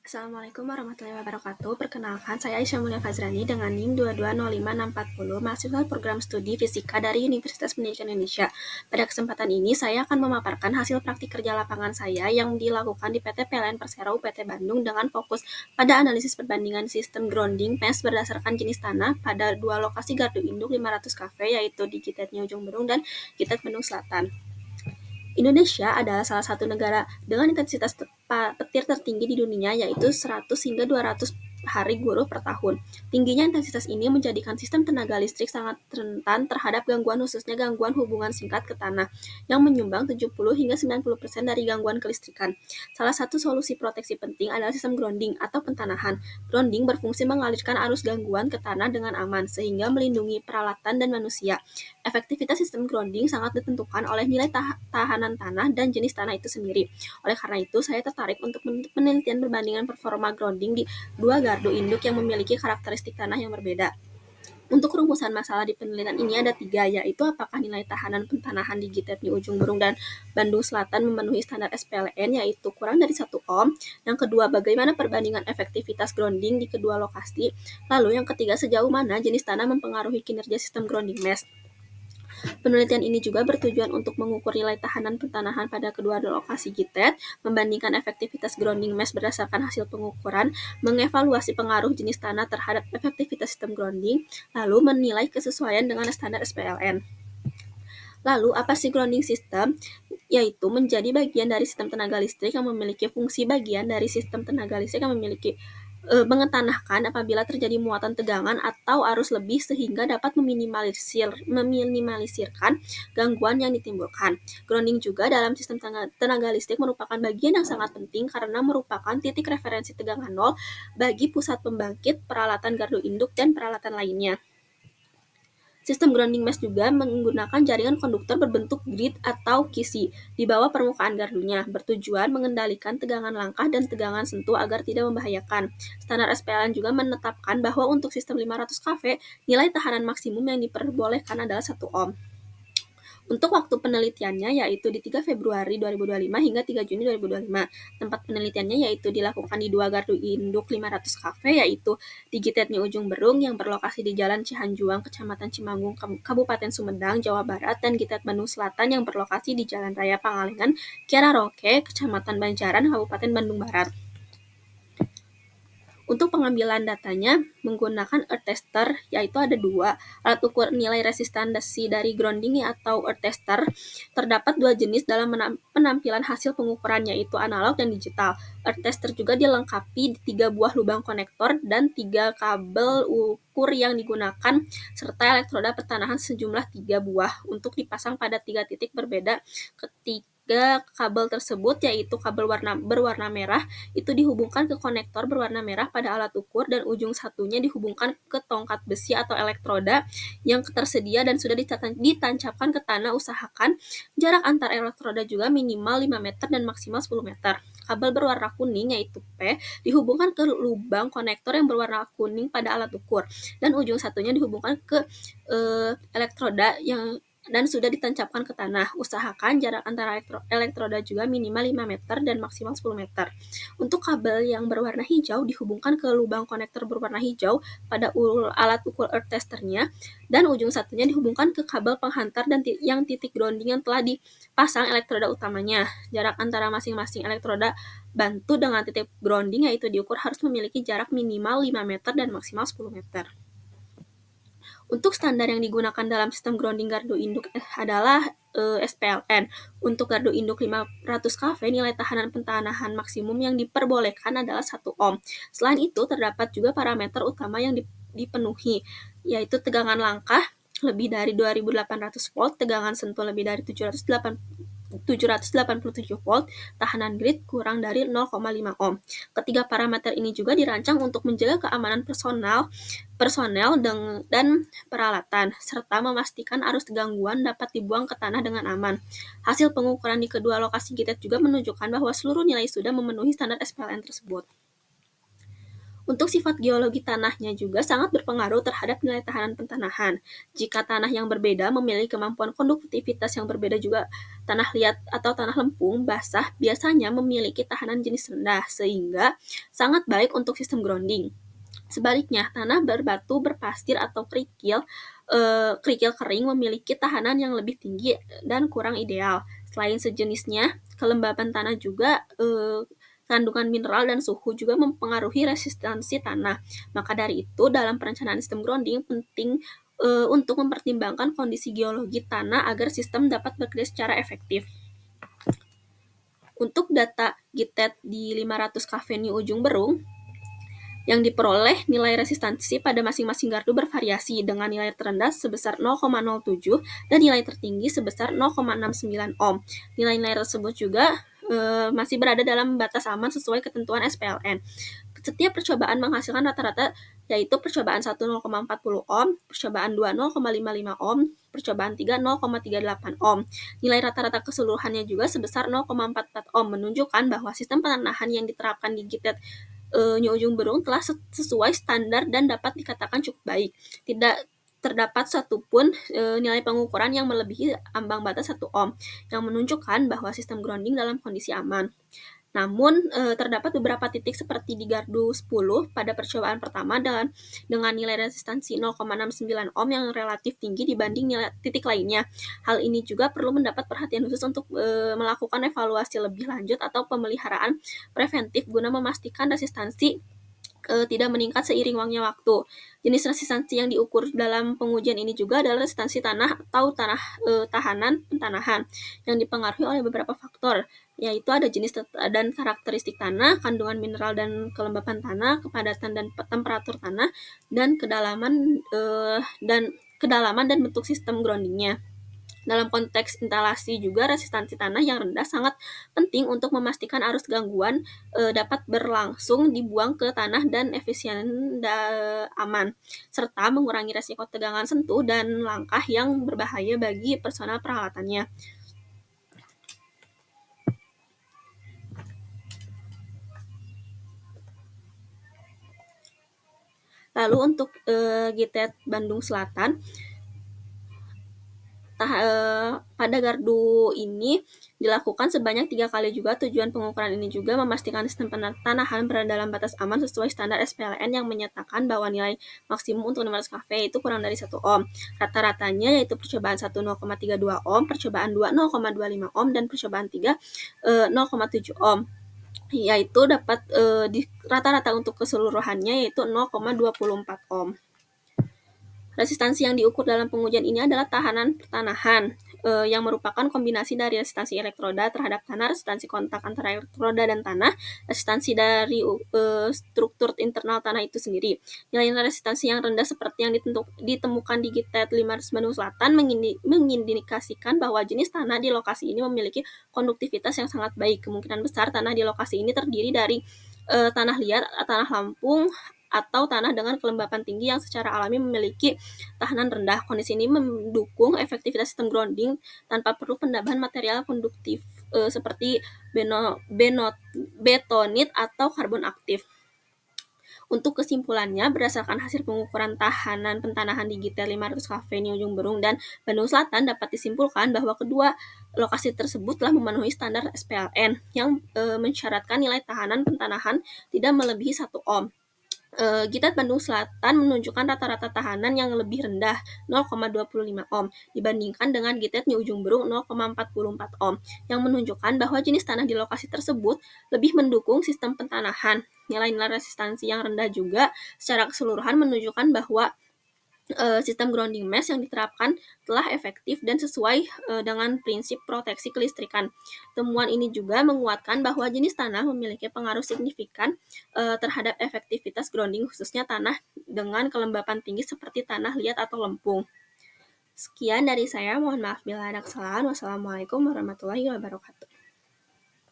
Assalamualaikum warahmatullahi wabarakatuh. Perkenalkan, saya Aisyah Mulia Fazrani dengan NIM 2205640, mahasiswa program studi Fisika dari Universitas Pendidikan Indonesia. Pada kesempatan ini, saya akan memaparkan hasil praktik kerja lapangan saya yang dilakukan di PT PLN Persero UPT Bandung dengan fokus pada analisis perbandingan sistem grounding mesh berdasarkan jenis tanah pada dua lokasi gardu induk 500 kV, yaitu di Gitet Ujung Berung dan Gitet Bandung Selatan. Indonesia adalah salah satu negara dengan intensitas petir tertinggi di dunia, yaitu 100 hingga 200 hari buruh per tahun. Tingginya intensitas ini menjadikan sistem tenaga listrik sangat rentan terhadap gangguan, khususnya gangguan hubungan singkat ke tanah, yang menyumbang 70 hingga 90% dari gangguan kelistrikan. Salah satu solusi proteksi penting adalah sistem grounding atau pentanahan. Grounding berfungsi mengalirkan arus gangguan ke tanah dengan aman, sehingga melindungi peralatan dan manusia. Efektivitas sistem grounding sangat ditentukan oleh nilai tahanan tanah dan jenis tanah itu sendiri. Oleh karena itu, saya tertarik untuk penelitian perbandingan performa grounding di dua gardu induk yang memiliki karakteristik tanah yang berbeda. Untuk rumusan masalah di penelitian ini ada 3, yaitu apakah nilai tahanan pentanahan di Gitet di Ujung Berung dan Bandung Selatan memenuhi standar SPLN, yaitu kurang dari 1 ohm. Yang kedua, bagaimana perbandingan efektivitas grounding di kedua lokasi. Lalu yang ketiga, sejauh mana jenis tanah mempengaruhi kinerja sistem grounding mesh. Penelitian ini juga bertujuan untuk mengukur nilai tahanan pentanahan pada kedua lokasi Gitet, membandingkan efektivitas grounding mesh berdasarkan hasil pengukuran, mengevaluasi pengaruh jenis tanah terhadap efektivitas sistem grounding, lalu menilai kesesuaian dengan standar SPLN. Lalu, apa sih grounding system? Yaitu menjadi bagian dari sistem tenaga listrik yang memiliki fungsi bagian dari sistem tenaga listrik yang memiliki mengetanahkan apabila terjadi muatan tegangan atau arus lebih sehingga dapat meminimalisirkan gangguan yang ditimbulkan. Grounding juga dalam sistem tenaga listrik merupakan bagian yang sangat penting karena merupakan titik referensi tegangan nol bagi pusat pembangkit, peralatan gardu induk, dan peralatan lainnya. Sistem grounding mesh juga menggunakan jaringan konduktor berbentuk grid atau kisi di bawah permukaan gardunya, bertujuan mengendalikan tegangan langkah dan tegangan sentuh agar tidak membahayakan. Standar SPLN juga menetapkan bahwa untuk sistem 500 kV, nilai tahanan maksimum yang diperbolehkan adalah 1 ohm. Untuk waktu penelitiannya yaitu di 3 Februari 2025 hingga 3 Juni 2025. Tempat penelitiannya yaitu dilakukan di dua gardu induk 500 kV, yaitu di Gitetnya Ujung Berung yang berlokasi di Jalan Cihanjuang, Kecamatan Cimanggung, Kabupaten Sumedang, Jawa Barat, dan Gitet Bandung Selatan yang berlokasi di Jalan Raya Pangalengan, Kiara Roke, Kecamatan Banjaran, Kabupaten Bandung Barat. Untuk pengambilan datanya menggunakan earth tester, yaitu ada 2 alat ukur nilai resistansi dari grounding atau earth tester. Terdapat 2 jenis dalam penampilan hasil pengukuran, yaitu analog dan digital. Earth tester juga dilengkapi 3 buah lubang konektor dan 3 kabel ukur yang digunakan serta elektroda pertanahan sejumlah 3 buah untuk dipasang pada 3 titik berbeda. Ketiga kabel tersebut, yaitu kabel berwarna merah, itu dihubungkan ke konektor berwarna merah pada alat ukur dan ujung satunya dihubungkan ke tongkat besi atau elektroda yang tersedia dan sudah ditancapkan ke tanah. Usahakan jarak antar elektroda juga minimal 5 meter dan maksimal 10 meter. Kabel berwarna kuning, yaitu P, dihubungkan ke lubang konektor yang berwarna kuning pada alat ukur dan ujung satunya dihubungkan ke elektroda yang dan sudah ditancapkan ke tanah. Usahakan jarak antara elektroda juga minimal 5 meter dan maksimal 10 meter. Untuk kabel yang berwarna hijau dihubungkan ke lubang konektor berwarna hijau pada alat ukur earth testernya dan ujung satunya dihubungkan ke kabel penghantar dan yang titik grounding yang telah dipasang elektroda utamanya. Jarak antara masing-masing elektroda bantu dengan titik grounding yaitu diukur harus memiliki jarak minimal 5 meter dan maksimal 10 meter. Untuk standar yang digunakan dalam sistem grounding gardu induk adalah SPLN. Untuk gardu induk 500 kV, nilai tahanan pentanahan maksimum yang diperbolehkan adalah 1 ohm. Selain itu, terdapat juga parameter utama yang dipenuhi, yaitu tegangan langkah lebih dari 2800 volt, tegangan sentuh lebih dari 787 volt, tahanan grid kurang dari 0,5 ohm. Ketiga parameter ini juga dirancang untuk menjaga keamanan personel dan peralatan, serta memastikan arus gangguan dapat dibuang ke tanah dengan aman. Hasil pengukuran di kedua lokasi Gitet juga menunjukkan bahwa seluruh nilai sudah memenuhi standar SPLN tersebut. Untuk sifat geologi tanahnya juga sangat berpengaruh terhadap nilai tahanan pentanahan. Jika tanah yang berbeda memiliki kemampuan konduktivitas yang berbeda juga, tanah liat atau tanah lempung basah biasanya memiliki tahanan jenis rendah, sehingga sangat baik untuk sistem grounding. Sebaliknya, tanah berbatu, berpasir, atau kerikil kering memiliki tahanan yang lebih tinggi dan kurang ideal. Selain sejenisnya, kelembaban tanah juga kandungan mineral dan suhu juga mempengaruhi resistansi tanah. Maka dari itu, dalam perencanaan sistem grounding penting untuk mempertimbangkan kondisi geologi tanah agar sistem dapat bekerja secara efektif. Untuk data GITED di 500 Kaveni Ujung Berung, yang diperoleh nilai resistansi pada masing-masing gardu bervariasi dengan nilai terendah sebesar 0,07 dan nilai tertinggi sebesar 0,69 ohm. Nilai-nilai tersebut juga masih berada dalam batas aman sesuai ketentuan SPLN. Setiap percobaan menghasilkan rata-rata yaitu percobaan 1 0,40 ohm, percobaan 2 0,55 ohm, percobaan 3 0,38 ohm. Nilai rata-rata keseluruhannya juga sebesar 0,44 ohm, menunjukkan bahwa sistem penanahan yang diterapkan di GITED New Ujung Berung telah sesuai standar dan dapat dikatakan cukup baik. Tidak terdapat satupun nilai pengukuran yang melebihi ambang batas 1 ohm, yang menunjukkan bahwa sistem grounding dalam kondisi aman. Namun, terdapat beberapa titik seperti di gardu 10 pada percobaan pertama dengan nilai resistansi 0,69 ohm yang relatif tinggi dibanding nilai titik lainnya. Hal ini juga perlu mendapat perhatian khusus untuk melakukan evaluasi lebih lanjut atau pemeliharaan preventif guna memastikan resistansi tidak meningkat seiring waktunya waktu. Jenis resistansi yang diukur dalam pengujian ini juga adalah resistansi tanah atau tahanan pentanahan yang dipengaruhi oleh beberapa faktor, yaitu ada jenis dan karakteristik tanah, kandungan mineral dan kelembapan tanah, kepadatan dan temperatur tanah, dan kedalaman dan bentuk sistem groundingnya. Dalam konteks instalasi juga resistansi tanah yang rendah sangat penting untuk memastikan arus gangguan dapat berlangsung dibuang ke tanah dan efisien aman, serta mengurangi resiko tegangan sentuh dan langkah yang berbahaya bagi personal peralatannya. Lalu untuk GITED Bandung Selatan, pada gardu ini dilakukan sebanyak 3 kali juga. Tujuan pengukuran ini juga memastikan sistem pentanahan berada dalam batas aman sesuai standar SPLN yang menyatakan bahwa nilai maksimum untuk 500 kV itu kurang dari 1 ohm. Rata-ratanya yaitu percobaan 1 0,32 ohm, percobaan 2 0,25 ohm, dan percobaan 3 0,7 ohm. Yaitu dapat rata-rata untuk keseluruhannya yaitu 0,24 ohm. Resistansi yang diukur dalam pengujian ini adalah tahanan pertanahan, yang merupakan kombinasi dari resistansi elektroda terhadap tanah, resistansi kontak antara elektroda dan tanah, resistansi dari struktur internal tanah itu sendiri. Nilai resistansi yang rendah seperti yang ditemukan di GITED 500 Bandung Selatan mengindikasikan bahwa jenis tanah di lokasi ini memiliki konduktivitas yang sangat baik. Kemungkinan besar tanah di lokasi ini terdiri dari tanah liat, tanah lampung, atau tanah dengan kelembapan tinggi yang secara alami memiliki tahanan rendah. Kondisi ini mendukung efektivitas sistem grounding tanpa perlu penambahan material konduktif seperti betonit atau karbon aktif. Untuk kesimpulannya, berdasarkan hasil pengukuran tahanan pentanahan di GITED 500 Kaveni Ujung Berung dan Bandung Selatan, dapat disimpulkan bahwa kedua lokasi tersebut telah memenuhi standar SPLN yang mensyaratkan nilai tahanan pentanahan tidak melebihi 1 ohm. GITED Bandung Selatan menunjukkan rata-rata tahanan yang lebih rendah 0,25 ohm dibandingkan dengan GITED New Ujung Berung 0,44 ohm, yang menunjukkan bahwa jenis tanah di lokasi tersebut lebih mendukung sistem pentanahan. Nilai-nilai resistansi yang rendah juga secara keseluruhan menunjukkan bahwa sistem grounding mesh yang diterapkan telah efektif dan sesuai dengan prinsip proteksi kelistrikan. Temuan ini juga menguatkan bahwa jenis tanah memiliki pengaruh signifikan terhadap efektivitas grounding, khususnya tanah dengan kelembapan tinggi seperti tanah liat atau lempung. Sekian dari saya, mohon maaf bila ada kesalahan. Wassalamualaikum warahmatullahi wabarakatuh.